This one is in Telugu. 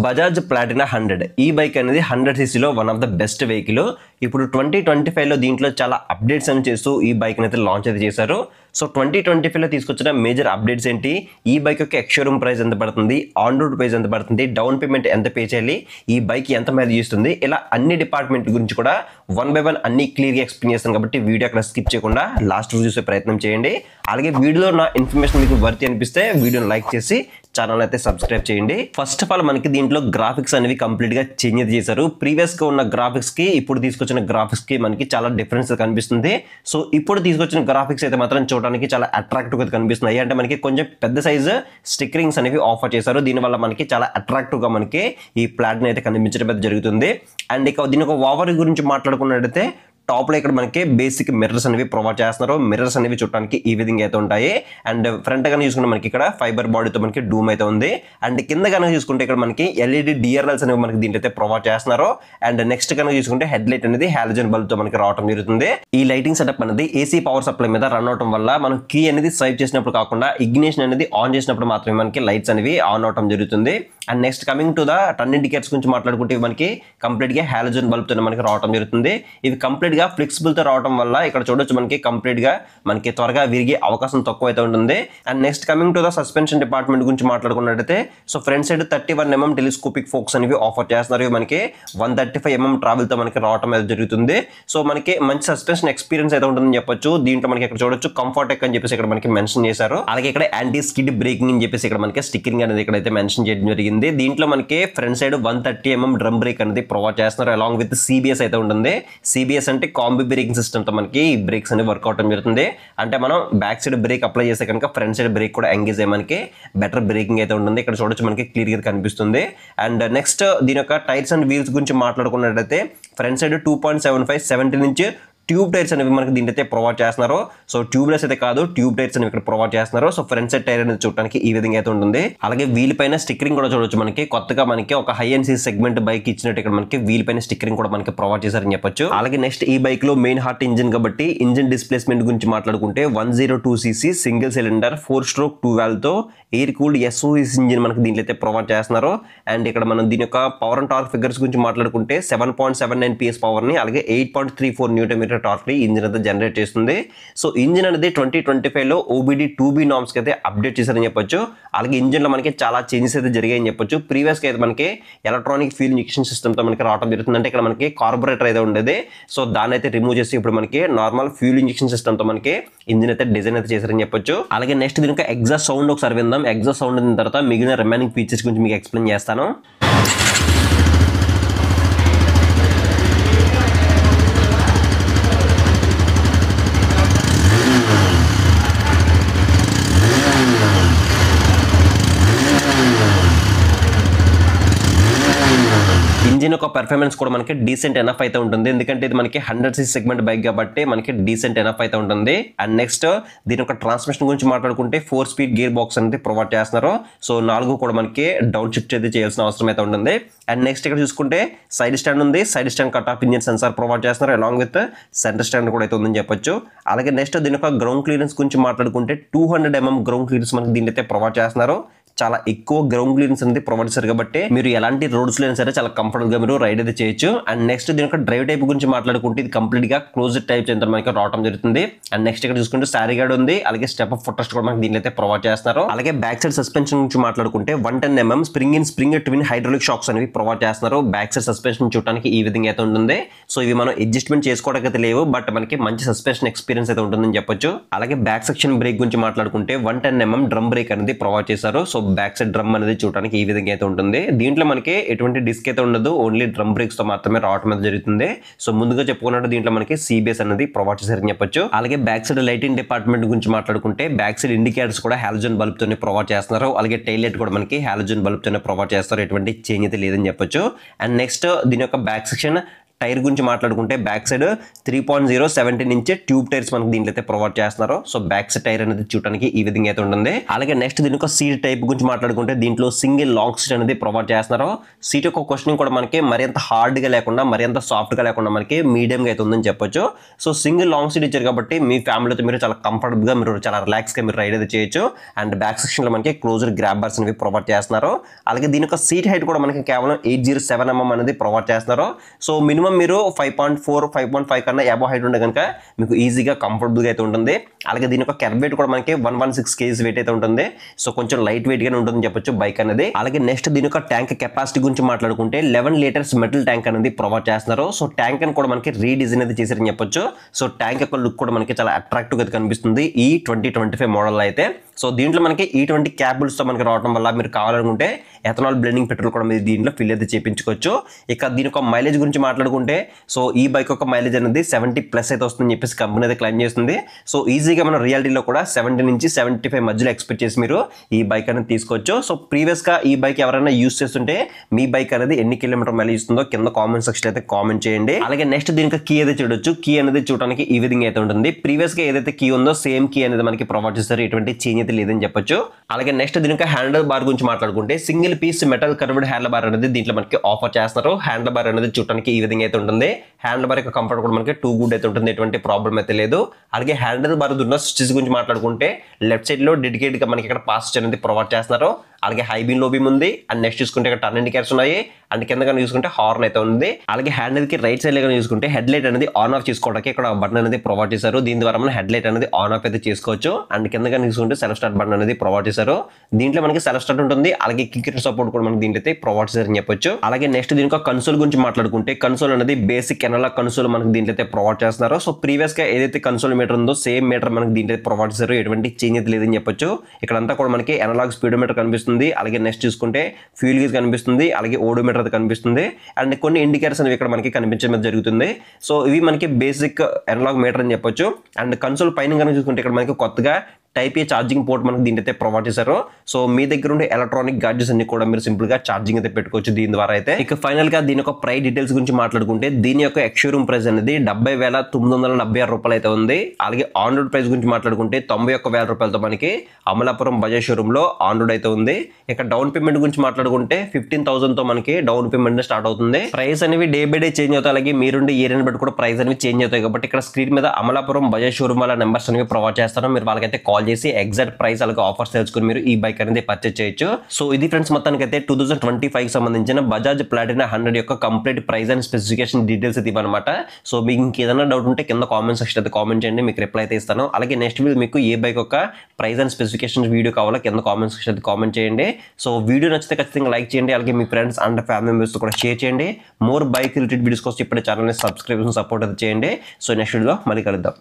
బజాజ్ ప్లాటినా 100 ఈ బైక్ అనేది 100 సీసీలో one of the best vehicle. ఇప్పుడు 2025లో దీంట్లో చాలా అప్డేట్స్ అని చేస్తూ ఈ బైక్ అయితే లాంచ్ అయితే చేశారు. సో 2025లో తీసుకొచ్చిన మేజర్ అప్డేట్స్ ఏంటి, ఈ బైక్ యొక్క ఎక్స్‌షోరూమ్ ప్రైస్ ఎంత పడుతుంది, ఆన్ రోడ్ ప్రైస్ ఎంత పడుతుంది, డౌన్ పేమెంట్ ఎంత పే చేయాలి, ఈ బైక్ ఎంత మైలేజ్ ఇస్తుంది, ఇలా అన్ని డిపార్ట్మెంట్ గురించి కూడా వన్ బై వన్ అన్ని క్లియర్గా ఎక్స్ప్లెయిన్ చేస్తాను. కాబట్టి వీడియో అక్కడ స్కిప్ చేయకుండా లాస్ట్ చూసే ప్రయత్నం చేయండి. అలాగే వీడియోలో నా ఇన్ఫర్మేషన్ మీకు వర్తి అనిపిస్తే వీడియోని లైక్ చేసి ఛానల్ అయితే సబ్స్క్రైబ్ చేయండి. ఫస్ట్ ఆఫ్ ఆల్ మనకి దీంట్లో గ్రాఫిక్స్ అనేవి కంప్లీట్ గా చేంజ్ అయితే చేశారు. ప్రీవియస్ గా ఉన్న గ్రాఫిక్స్ కి ఇప్పుడు తీసుకొచ్చిన గ్రాఫిక్స్ కి మనకి చాలా డిఫరెన్స్ కనిపిస్తుంది. సో ఇప్పుడు తీసుకొచ్చిన గ్రాఫిక్స్ అయితే మాత్రం చూడడానికి చాలా అట్రాక్టివ్ గా కనిపిస్తున్నాయి. అంటే మనకి కొంచెం పెద్ద సైజు స్టిక్కరింగ్స్ అనేవి ఆఫర్ చేశారు. దీనివల్ల మనకి చాలా అట్రాక్టివ్ గా మనకి ఈ ప్లాట్ని అయితే కనిపించడం అయితే జరుగుతుంది. అండ్ ఇక దీని ఒక ఓవర్ గురించి మాట్లాడుకున్నట్టయితే టాప్ లో ఇక్కడ మనకి బేసిక్ మిర్రర్స్ అనేవి ప్రొవైడ్ చేస్తున్నారు. మిర్రర్స్ అనేవి చూడడానికి ఈ విధంగా అయితే ఉంటాయి. అండ్ ఫ్రంట్ గానే చూసుకుంటే మనకి ఇక్కడ ఫైబర్ బాడీతో మనకి డూమ్ అయితే ఉంది. అండ్ కింద కనుక చూసుకుంటే ఇక్కడ మనకి ఎల్ఈడి డిఆర్ఎల్స్ అనేవి మనకి దీంట్లో అయితే ప్రొవైడ్ చేస్తున్నారు. అండ్ నెక్స్ట్ కనుక చూసుకుంటే హెడ్ లైట్ అనేది హాలోజన్ బల్బ్ తో మనకి రావడం జరుగుతుంది. ఈ లైటింగ్ సెటప్ అనేది ఏసీ పవర్ సప్లై మీద రన్ అవడం వల్ల మనం కీ అనేది స్వైప్ చేసినప్పుడు కాకుండా ఇగ్నిషన్ అనేది ఆన్ చేసినప్పుడు మాత్రమే మనకి లైట్స్ అనేవి ఆన్ అవడం జరుగుతుంది. And next coming to the turn indicators గురించి మాట్లాడుకుంటే మనకి కంప్లీట్ గా హాలోజన్ బల్బ్ తో మనకి రావడం జరుగుతుంది. ఇవి కంప్లీట్ గా ఫ్లెక్సిబుల్ తో రావడం వల్ల ఇక్కడ చూడొచ్చు మనకి కంప్లీట్ గా మనకి త్వరగా విరిగే అవకాశం తక్కువ అయితే ఉంటుంది. And next coming to the suspension department గురించి మాట్లాడుకున్నట్టయితే so front side 31mm telescopic forks అనేవి ఆఫర్ చేస్తున్నారు. మనకి 135mm ట్రావెల్ తో మనకి రావడం అయితే జరుగుతుంది. సో మనకి మంచి సస్పెన్షన్ ఎక్స్పీరియన్స్ అయితే ఉంటుందని చెప్పొచ్చు. దీంట్లో మనకి ఇక్కడ చూడొచ్చు కంఫర్టెక్ అని చెప్పేసి ఇక్కడ మనకి మెన్షన్ చేశారు. అలాగే ఇక్కడ యాంటీ స్కిడ్ బ్రేకింగ్ అని చెప్పేసి ఇక్కడ మనకి స్టిక్కరింగ్ అనేది ఇక్కడ అయితే మెన్షన్ చేయడం జరిగింది. దీంట్లో మనకి front side 130mm drum break అనేది ప్రొవైడ్ చేస్తున్నారు. అలాంగ్ విత్ సిబిఎస్ అయితే ఉంటుంది. సిబిఎస్ అంటే కాంబీ బ్రేకింగ్ సిస్టమ్ తో మనకి ఈ బ్రేక్స్ అనేవి వర్క్ అవడం జరుగుతుంది. అంటే మనం బ్యాక్ సైడ్ బ్రేక్ అప్లై చేస్తే కనుక ఫ్రంట్ సైడ్ బ్రేక్ కూడా ఎంగేజ్ అయ్యి మనకి బెటర్ బ్రేకింగ్ అయితే ఉంటుంది. ఇక్కడ చూడొచ్చు మనకి క్లియర్ గా కనిపిస్తుంది. అండ్ నెక్స్ట్ దీని యొక్క టైర్స్ అండ్ వీల్స్ గురించి మాట్లాడుకున్నట్టయితే ఫ్రంట్ సైడ్ 2.75 70 నుంచి ట్యూబ్ టైర్స్ అనేవి మనకి దీంట్లో అయితే ప్రొవైడ్ చేస్తున్నారు. సో ట్యూబ్లెస్ అయితే కాదు, ట్యూబ్ టైర్స్ అనేవి ఇక్కడ ప్రొవైడ్ చేస్తున్నారు. సో ఫ్రంట్ సైడ్ టైర్ అనేది చూడడానికి ఈ విధంగా అయితే ఉంటుంది. అలాగే వీల్ పైన స్టిక్కరింగ్ కూడా చూడొచ్చు. మనకి కొత్తగా మనకి ఒక high end C segment bike ఇచ్చినట్టు ఇక్కడ మనకి వీల్ పైన స్టిక్కరింగ్ కూడా మనకి ప్రొవైడ్ చేశారని చెప్పొచ్చు. అలాగే నెక్స్ట్ ఈ బైక్ లో మెయిన్ హార్ట్ ఇంజిన్ కాబట్టి ఇంజిన్ డిస్ప్లేస్మెంట్ గురించి మాట్లాడుకుంటే 102cc single cylinder 4-stroke 2 valve తో ఎయిర్ కూల్డ్ ఎస్ఓఎస్ ఇంజిన్ మనకి దీంట్లో అయితే ప్రొవైడ్ చేస్తున్నారు. అండ్ ఇక్కడ మనం దీని యొక్క పవర్ అండ్ టార్క్ ఫిగర్స్ గురించి మాట్లాడుకుంటే 7.79 PS పవర్ ని అలాగే 8.34 Nm టార్క్ ని ఇంజిన్ అయితే జనరేట్ చేస్తుంది. సో ఇంజిన్ అనేది 2025లో OBD 2B నార్మ్స్ కి అయితే అప్డేట్ చేశారని చెప్పొచ్చు. అలాగే ఇంజిన్ లో మనకి చాలా చేంజెస్ అయితే జరిగాయని చెప్పొచ్చు. ప్రీవియస్ గా అయితే మనకి ఎలక్ట్రానిక్ ఫ్యూల్ ఇంజెక్షన్ సిస్టమ్ తో మనకి రావడం జరుగుతుంది. అంటే ఇక్కడ మనకి కార్బొరేటర్ అయితే ఉండేది. సో దాన్ని అయితే రిమూవ్ చేసి ఇప్పుడు మనకి నార్మల్ ఫ్యూల్ ఇంజెక్షన్ సిస్టమ్ తో మనకి ఇంజిన్ అయితే డిజైన్ అయితే చేశారని చెప్పొచ్చు. అలాగే నెక్స్ట్ దీని యొక్క ఎగ్జాస్ట్ సౌండ్ ఒకసారి విందాం. ఎగ్జాస్ట్ సౌండ్ అయిన తర్వాత మిగిలిన రిమైనింగ్ ఫీచర్స్ గురించి మీకు ఎక్స్ప్లెయిన్ చేస్తాను. ఇంజిన్ యొక్క పెర్ఫార్మెన్స్ కూడా మనకి డీసెంట్ ఎనఫ్ అయితే ఉంటుంది. ఎందుకంటే ఇది మనకి 100cc సెగ్మెంట్ బైక్ కాబట్టి మనకి డీసెంట్ ఎనఫ్ అయితే ఉంటుంది. అండ్ నెక్స్ట్ దీని యొక్క ట్రాన్స్మిషన్ గురించి మాట్లాడుకుంటే 4-speed గేర్ బాక్స్ అనేది ప్రొవైడ్ చేస్తున్నారు. సో 4 కూడా మనకి డౌన్ షిఫ్ట్ అయితే చేయాల్సిన అవసరం అయితే ఉంటుంది. అండ్ నెక్స్ట్ ఇక్కడ చూసుకుంటే సైడ్ స్టాండ్ ఉంది. Side stand cut off engine sensor provide చేస్తున్నారు. అలాంగ్ విత్ సెంటర్ స్టాండ్ కూడా అయితే ఉందని చెప్పొచ్చు. అలాగే నెక్స్ట్ దీని యొక్క గ్రౌండ్ క్లియరెన్స్ గురించి మాట్లాడుకుంటే 200mm గ్రౌండ్ క్లియరెన్స్ మనకి దీని అయితే ప్రొవైడ్ చేస్తున్నారు. చాలా ఎక్కువ గ్రౌండ్ క్లియరెన్స్ అనేది ప్రొవైడ్ చేశారు కాబట్టి మీరు ఎలాంటి రోడ్స్ లో సరే చాలా కంఫర్టబుల్ గా మీరు రైడ్ అయితే చేయొచ్చు. అండ్ నెక్స్ట్ దీని యొక్క డ్రైవ్ టైప్ గురించి మాట్లాడుకుంటే ఇది కంప్లీట్ గా క్లోజ్డ్ టైప్ సెంటర్ మనకి రావడం జరుగుతుంది. అండ్ నెక్స్ట్ ఇక్కడ చూసుకుంటే సారీ గార్డ్ ఉంది. అలాగే స్టెప్ అప్ ఫుట్ రెస్ట్ కూడా మనకి దీనిలో అయితే ప్రొవైడ్ చేస్తున్నారు. అలాగే బ్యాక్ సైడ్ సస్పెన్షన్ గురించి మాట్లాడుకుంటే 110mm spring in spring twin hydraulic shocks అనేవి ప్రొవైడ్ చేస్తున్నారు. బ్యాక్ సైడ్ సస్పెన్షన్ చూడడానికి ఈ విధంగా అయితే ఉంటుంది. సో ఇవి మనం అడ్జస్ట్మెంట్ చేసుకోవడానికి అయితే లేవు, బట్ మనకి మంచి సస్పెన్షన్ ఎక్స్పీరియన్స్ అయితే ఉంటుందని చెప్పొచ్చు. అలాగే బ్యాక్ సెక్షన్ బ్రేక్ గురించి మాట్లాడుకుంటే 110mm డ్రమ్ బ్రేక్ అనేది ప్రొవైడ్ చేశారు. సో బ్యాక్ సైడ్ డ్రమ్ అనేది చూడడానికి ఈ విధంగా అయితే ఉంటుంది. దీంట్లో మనకి ఎటువంటి డిస్క్ అయితే ఉండదు, ఓన్లీ డ్రమ్ బ్రేక్స్ తో మాత్రమే రావడం అనేది జరుగుతుంది. సో ముందుగా చెప్పుకున్నట్టు దీంట్లో మనకి సిబిఎస్ అనేది ప్రొవైడ్ చేశారని చెప్పొచ్చు. అలాగే బ్యాక్ సైడ్ లైటింగ్ డిపార్ట్మెంట్ గురించి మాట్లాడుకుంటే బ్యాక్ సైడ్ ఇండికేటర్స్ కూడా హాలోజన్ బల్బ్ తోనే ప్రొవైడ్ చేస్తున్నారు. అలాగే టైల్ లైట్ కూడా మనకి హాలోజన్ బల్బ్ తోనే ప్రొవైడ్ చేస్తారు. ఎటువంటి చేంజ్ అయితే లేదని చెప్పొచ్చు. అండ్ నెక్స్ట్ దీని యొక్క బ్యాక్ సెక్షన్ టైర్ గురించి మాట్లాడుకుంటే back side 3.0 17 inch tube tyres మనకి దీంట్లో అయితే ప్రొవైడ్ చేస్తున్నారు. సో బ్యాక్ సైడ్ టైర్ అనేది చూడడానికి ఈ విధంగా అయితే ఉంటుంది. అలాగే నెక్స్ట్ దీని యొక్క సీట్ టైప్ గురించి మాట్లాడుకుంటే దీంట్లో సింగిల్ లాంగ్ సీట్ అనేది ప్రొవైడ్ చేస్తున్నారు. సీట్ యొక్క క్వశ్చనింగ్ కూడా మనకి మరింత హార్డ్ గా లేకుండా మరింత సాఫ్ట్ గా లేకుండా మనకి మీడియం గా అయితే ఉందని చెప్పొచ్చు. సో సింగిల్ లాంగ్ సీట్ ఇచ్చారు కాబట్టి మీ ఫ్యామిలీతో మీరు చాలా కంఫర్టబుల్ గా మీరు చాలా రిలాక్స్ గా మీరు రైడ్ అయితే చేయొచ్చు. అండ్ బ్యాక్ సెక్షన్ లో మనకి క్లోజర్ గ్రాబర్స్ అనేవి ప్రొవైడ్ చేస్తున్నారు. అలాగే దీని యొక్క సీట్ హైట్ కూడా మనకి కేవలం 807 mm అనేది ప్రొవైడ్ చేస్తున్నారు. సో మినిమం మీరు 5.4 5.5 కన్నా అబవ్ హైట్ ఉంటే కనుక మీకు ఈజీగా కంఫర్టబుల్ గా అయితే ఉంటుంది. అలాగే దీని యొక్క కెర్బ్ వెయిట్ కూడా మనకి 116 kg వెయిట్ అయితే ఉంటుంది. సో కొంచెం లైట్ వెయిట్ గానే ఉంటుందని చెప్పొచ్చు బైక్ అనేది. అలాగే నెక్స్ట్ దీని యొక్క ట్యాంక్ కెపాసిటీ గురించి మాట్లాడుకుంటే 11 లీటర్స్ మెటల్ ట్యాంక్ అనేది ప్రొవైడ్ చేస్తున్నారు. సో ట్యాంక్ అని కూడా మనకి రీడిజైన్ అయితే చేశారని చెప్పొచ్చు. సో ట్యాంక్ యొక్క లుక్ కూడా మనకి చాలా అట్రాక్టివ్ గా కనిపిస్తుంది ఈ 2025 మోడల్ అయితే. సో దీంట్లో మనకి E20 క్యాబుల్స్ తో మనకి రావడం వల్ల మీరు కావాలనుకుంటే ఎథనాల్ బ్లెండింగ్ పెట్రోల్ కూడా మీరు దీంట్లో ఫిల్ అయితే చేయించుకోవచ్చు. ఇక దీని యొక్క మైలేజ్ గురించి మాట్లాడుకుంటే సో ఈ బైక్ యొక్క మైలేజ్ అనేది 70+ అయితే వస్తుందని చెప్పేసి కంపెనీ అయితే క్లైమ్ చేస్తుంది. సో ఈజీగా మనం రియాలిటీలో కూడా 70 నుంచి 75 మధ్యలో ఎక్స్పెక్ట్ చేసి మీరు ఈ బైక్ అనేది తీసుకోవచ్చు. సో ప్రీవియస్ గా ఈ బైక్ ఎవరైనా యూస్ చేస్తుంటే మీ బైక్ అనేది ఎన్ని కిలోమీటర్ మైలేజ్ ఇస్తుందో కింద కామెంట్ సెక్షన్ అయితే కామెంట్ చేయండి. అలాగే నెక్స్ట్ దీనికి కీ అయితే చూడొచ్చు. కీ అనేది చూడడానికి ఈ విధంగా అయితే ఉంటుంది. ప్రీవియస్ గా ఏదైతే కీ ఉందో సేమ్ కీ అనేది మనకి ప్రొవైడ్ చేస్తారు. ఎటువంటి చేంజ్ అయితే లేదని చెప్పొచ్చు. అలాగే నెక్స్ట్ దీనికి హ్యాండిల్ బార్ గురించి మాట్లాడుకుంటే single piece metal curved handle bar అనేది దీంట్లో మనకి ఆఫర్ చేస్తారు. హ్యాండిల్ బార్ అనేది చూడడానికి ఈ విధంగా అయితే ఉంటుంది. హ్యాండిల్ బార్ యొక్క కంఫర్ట్ కూడా మనకి టూ గుడ్ అయితే ఉంటుంది. ఎటువంటి ప్రాబ్లం అయితే లేదు. అలాగే హ్యాండిల్ బార్ ఉన్న స్విచెస్ గురించి మాట్లాడుకుంటే లెఫ్ట్ సైడ్ లో డెడికేట్ గా మనకి ఇక్కడ పాస్ అనేది ప్రొవైడ్ చేస్తున్నారు. అలాగే హై బీమ్ లో బీమ్ ఉంది. అండ్ నెక్స్ట్ చూసుకుంటే ఇక్కడ టర్న్ ఇండికేటర్స్ ఉన్నాయి. అండ్ కింద కానీ చూసుకుంటే హార్న్ అయితే ఉంది. అలాగే హ్యాండిల్ కి రైట్ సైడ్ లో చూసుకుంటే హెడ్ లైట్ అనేది ఆన్ ఆఫ్ చేసుకోవడానికి ఇక్కడ బటన్ అనేది ప్రొవైడ్ చేశారు. దీని ద్వారా మనం హెడ్ లైట్ అనేది ఆన్ ఆఫ్ అయితే చేసుకోవచ్చు. అండ్ కింద కానీ చూసుకుంటే సెల్ఫ్ స్టార్ట్ బటన్ అనేది ప్రొవైడ్ చేశారు. దీంట్లో మనకి సెల్ఫ్ స్టార్ట్ ఉంటుంది. అలాగే కిక్ సపోర్ట్ కూడా మనకి దీంట్లో అయితే ప్రొవైడ్ చేశారని చెప్పొచ్చు. అలాగే నెక్స్ట్ దీనికి కన్సోల్ గురించి మాట్లాడుకుంటే కన్సోల్ అనేది బేసిక్ ఎనలాగ్ కన్సోల్ మనకి దీంట్లో అయితే ప్రొవైడ్ చేస్తున్నారు. సో ప్రీవియస్ గా ఏదైతే కన్సోల్ మీటర్ ఉందో సేమ్ మీటర్ మనకి దీంట్లో ప్రొవైడ్ చేశారు. ఎటువంటి చేంజ్ అయితే లేదని చెప్పొచ్చు. ఇక్కడ అంతా కూడా మనకి ఎనలాగ్ స్పీడోమీటర్ కనిపిస్తుంది. అలాగే నెక్స్ట్ చూసుకుంటే ఫ్యూల్ గేజ్ కనిపిస్తుంది. అలాగే ఓడోమీటర్ కనిపిస్తుంది. అండ్ కొన్ని ఇండికేటర్స్ అనేవి ఇక్కడ మనకి కనిపించడం జరుగుతుంది. సో ఇవి మనకి బేసిక్ ఎనలాగ్ మీటర్ అని చెప్పొచ్చు. అండ్ కన్సోల్ పైన కనుక చూసుకుంటే ఇక్కడ మనకి కొత్తగా టైప్ ఏ ఛార్జింగ్ పోర్ట్ మనకి దీంట్లో అయితే ప్రొవైడ్ చేశారు. సో మీ దగ్గర ఉండే ఎలక్ట్రానిక్ గాడ్జెట్స్ అన్ని కూడా మీరు సింపుల్ గా ఛార్జింగ్ అయితే పెట్టుకోవచ్చు దీని ద్వారా అయితే. ఇక ఫైనల్ గా దీని యొక్క ప్రైస్ డీటెయిల్స్ గురించి మాట్లాడుకుంటే దీని యొక్క ఎక్స్షోరూమ్ ప్రైస్ అనేది 70,976 రూపాయలు అయితే ఉంది. అలాగే ఆన్ రోడ్ ప్రైస్ గురించి మాట్లాడుకుంటే 91,000 రూపాయలతో మనకి అమలాపురం బజాజ్ షోరూమ్ లో ఆన్ రోడ్ అయితే ఉంది. ఇక డౌన్ పేమెంట్ గురించి మాట్లాడుకుంటే 15,000 తో మనకి డౌన్ పేమెంట్ స్టార్ట్ అవుతుంది. ప్రైస్ అనేవి డే బై డే చేంజ్ అవుతాయి. అలాగే మీరుండే ఏరియాని బట్టి కూడా ప్రైస్ అనేవి చేంజ్ అవుతాయి. కాబట్టి ఇక్కడ స్క్రీన్ మీద అమలాపురం బజాజ్ షోరూమ్ వాళ్ళ నెంబర్స్ అనేవి ప్రొవైడ్ చేస్తాను. మీరు వాళ్ళకైతే కాల్ చేసి ఎగ్జాక్ట్ ప్రైస్ అలాగే ఆఫర్స్ తెలుసుకుని మీరు ఈ బైక్ అనేది పర్చేజ్ చేయొచ్చు. సో ఇది ఫ్రెండ్స్ మొత్తానికి అయితే 2025 సంబంధించిన బజాజ్ ప్లాటినా 100 యొక్క complete price and specification details ఇది అనమాట. సో మీకు ఇంకేదైనా డౌట్ ఉంటే కింద కామెంట్ సెక్షన్ అయితే కామెంట్ చేయండి. మీకు రిప్లై అయితే ఇస్తాను. అలాగే నెక్స్ట్ వీడియో మీకు ఏ బైక్ యొక్క ప్రైస్ అండ్ స్పెసిఫికేషన్ వీడియో కావాలో కింద కామెంట్ సెక్షన్ అయితే కామెంట్ చేయండి. సో వీడియో నచ్చితే ఖచ్చితంగా లైక్ చేయండి. అలాగే మీ ఫ్రెండ్స్ అండ్ ఫ్యామిలీ మెంబర్స్ కూడా షేర్ చేయండి. మోర్ బైక్ రిలేటెడ్ వీడియోస్ కోసం ఇప్పుడే ఛానల్ని సబ్స్క్రైబ్ సపోర్ట్ అయితే చేయండి. సో నెక్స్ట్ వీడియోలో మళ్ళీ కలుద్దాం.